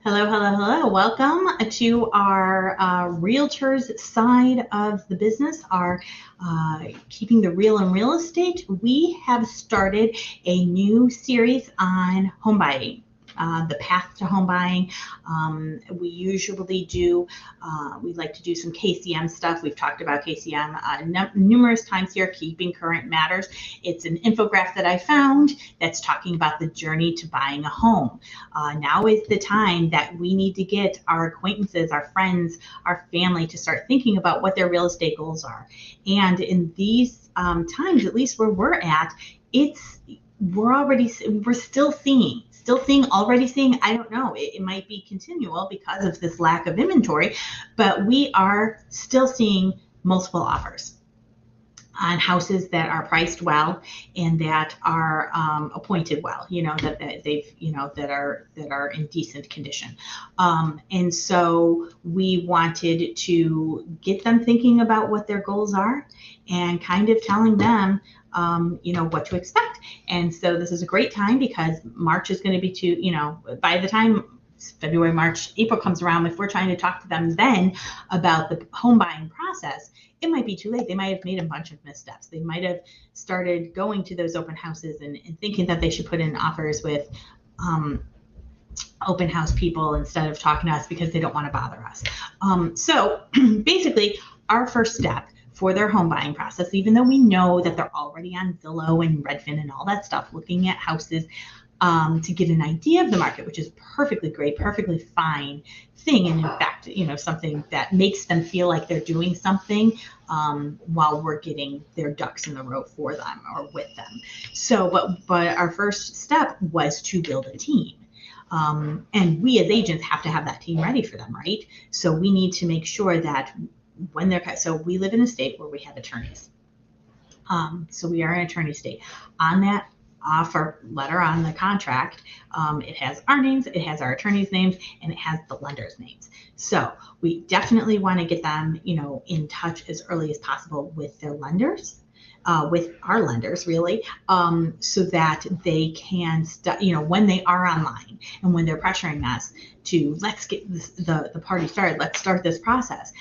Hello, hello, hello. Welcome to our realtors side of the business, our keeping the real in real estate. We have started a new series on home buying. The path to home buying. We usually do, we like to do some KCM stuff. We've talked about KCM numerous times here. Keeping Current Matters. It's an infographic that I found that's talking about the journey to buying a home. Now is the time that we need to get our acquaintances, our friends, our family to start thinking about what their real estate goals are. And in these times, at least where we're at, we're still seeing. Already seeing, I don't know, it might be continual because of this lack of inventory, but we are still seeing multiple offers on houses that are priced well and that are appointed well, that they've, that are in decent condition. And so we wanted to get them thinking about what their goals are and kind of telling them, what to expect. And so this is a great time because March is going to be by the time February, March, April comes around, if we're trying to talk to them then about the home buying process, it might be too late. They might have made a bunch of missteps. They might have started going to those open houses and thinking that they should put in offers with open house people instead of talking to us because they don't want to bother us. So basically, our first step for their home buying process, even though we know that they're already on Zillow and Redfin and all that stuff, looking at houses to get an idea of the market, which is perfectly great, perfectly fine thing. And in fact, something that makes them feel like they're doing something while we're getting their ducks in the row for them or with them. So, but our first step was to build a team. And we as agents have to have that team ready for them, right? So we need to make sure that so we live in a state where we have attorneys. So we are an attorney state. On that offer letter on the contract, it has our names, it has our attorney's names, and it has the lender's names. So we definitely want to get them, in touch as early as possible with their lenders. With our lenders, really, so that they can, when they are online and when they're pressuring us to let's get the party started, let's start this process,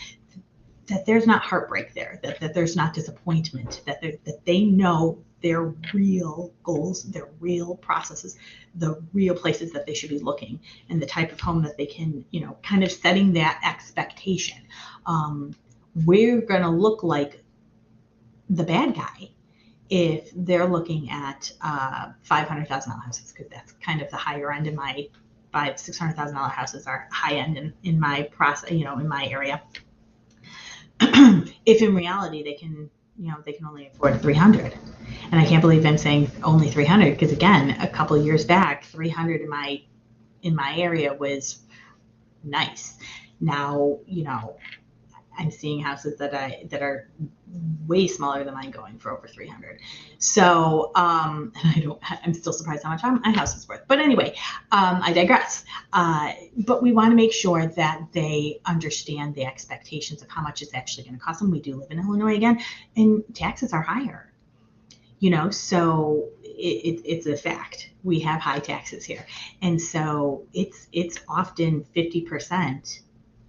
that there's not heartbreak there, that there's not disappointment, that they know their real goals, their real processes, the real places that they should be looking, and the type of home that they can, kind of setting that expectation. We're going to look like the bad guy if they're looking at $500,000 houses, because that's kind of the higher end in my $600,000 houses are high end in my process, in my area. If in reality they can only afford 300, and I can't believe I'm saying only 300 because again, a couple of years back, 300 in my area was nice. Now, I'm seeing houses that are way smaller than mine going for over 300. So, and I'm still surprised how much my house is worth. But anyway, I digress. But we want to make sure that they understand the expectations of how much it's actually going to cost them. We do live in Illinois again, and taxes are higher. So it's a fact. We have high taxes here, and so it's often 50%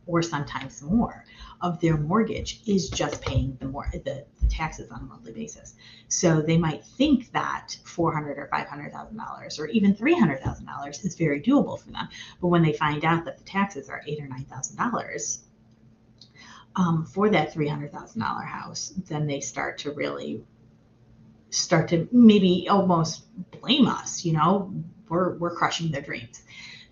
or sometimes more of their mortgage is just paying the taxes on a monthly basis. So they might think that $400,000 or $500,000 or even $300,000 is very doable for them, but when they find out that the taxes are $8,000 or $9,000 for that $300,000 house, then they start to maybe almost blame us. We're crushing their dreams.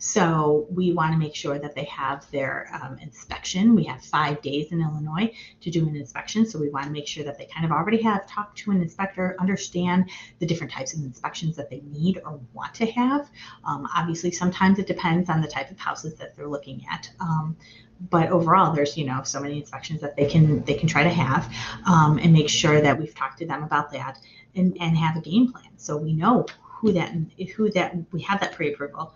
So we want to make sure that they have their inspection. We have 5 days in Illinois to do an inspection. So we want to make sure that they kind of already have talked to an inspector, understand the different types of inspections that they need or want to have. Obviously, sometimes it depends on the type of houses that they're looking at. But overall, there's so many inspections that they can try to have, and make sure that we've talked to them about that and have a game plan. So we know who that we have that pre-approval.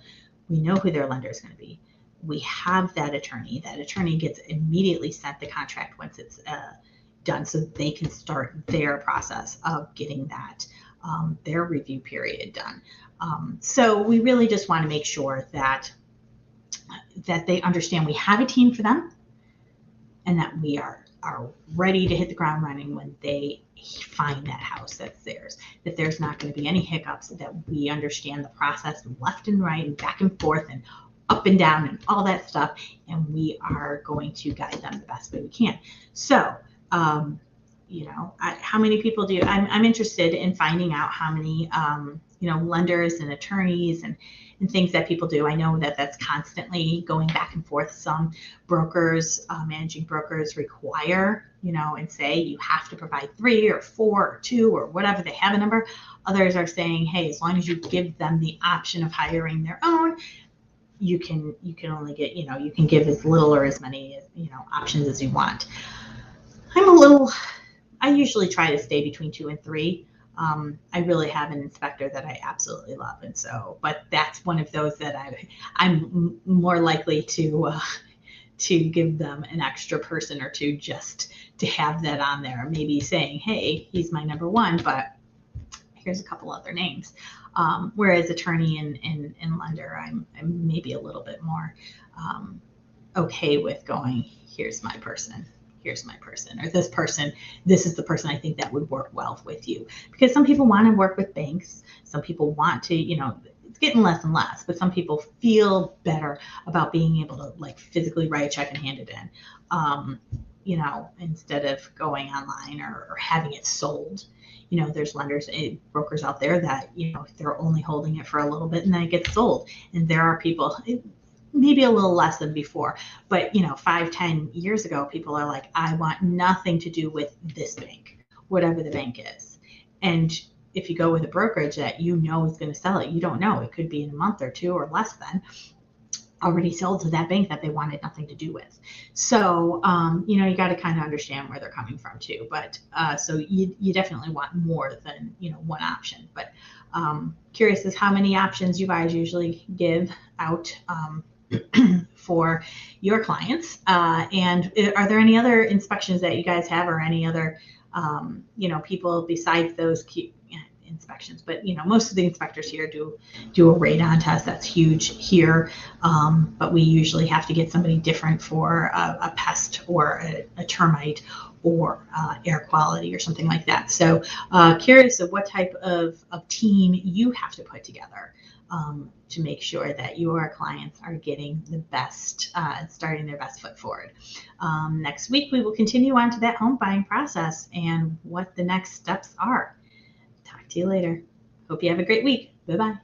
We know who their lender is going to be. We have that attorney. That attorney gets immediately sent the contract once it's done, so they can start their process of getting that their review period done. So we really just want to make sure that that they understand we have a team for them, and that we are ready to hit the ground running when they find that house that's theirs, that there's not going to be any hiccups, that we understand the process left and right and back and forth and up and down and all that stuff, and we are going to guide them the best way we can. So, how many people do, I'm interested in finding out how many, lenders and attorneys and things that people do. I know that that's constantly going back and forth. Some brokers, managing brokers require, and say you have to provide 3 or 4 or 2 or whatever, they have a number. Others are saying, hey, as long as you give them the option of hiring their own, you can only get, you can give as little or as many, options as you want. I usually try to stay between 2 and 3. I really have an inspector that I absolutely love, and so, but that's one of those that I'm more likely to give them an extra person or two just to have that on there. Maybe saying, hey, he's my number 1, but here's a couple other names. Whereas attorney and lender, I'm maybe a little bit more okay with going, here's my person, or this person, this is the person I think that would work well with you. Because some people want to work with banks. Some people want to, it's getting less and less, but some people feel better about being able to like physically write a check and hand it in, instead of going online or having it sold. There's lenders, brokers out there that, they're only holding it for a little bit and then it gets sold. And there are people, maybe a little less than before, but 5-10 years ago, people are like, I want nothing to do with this bank, whatever the bank is. And if you go with a brokerage that is going to sell it, you don't know, it could be in a month or 2 or less than already sold to that bank that they wanted nothing to do with. So, you got to kind of understand where they're coming from too. But so you definitely want more than, one option. But curious as how many options you guys usually give out for your clients. And are there any other inspections that you guys have, or any other, people besides those inspections? But most of the inspectors here do a radon test. That's huge here, but we usually have to get somebody different for a pest or a termite or air quality or something like that. So curious of what type of team you have to put together to make sure that your clients are getting the best, starting their best foot forward. Next week, we will continue on to that home buying process and what the next steps are. Talk to you later. Hope you have a great week. Bye-bye.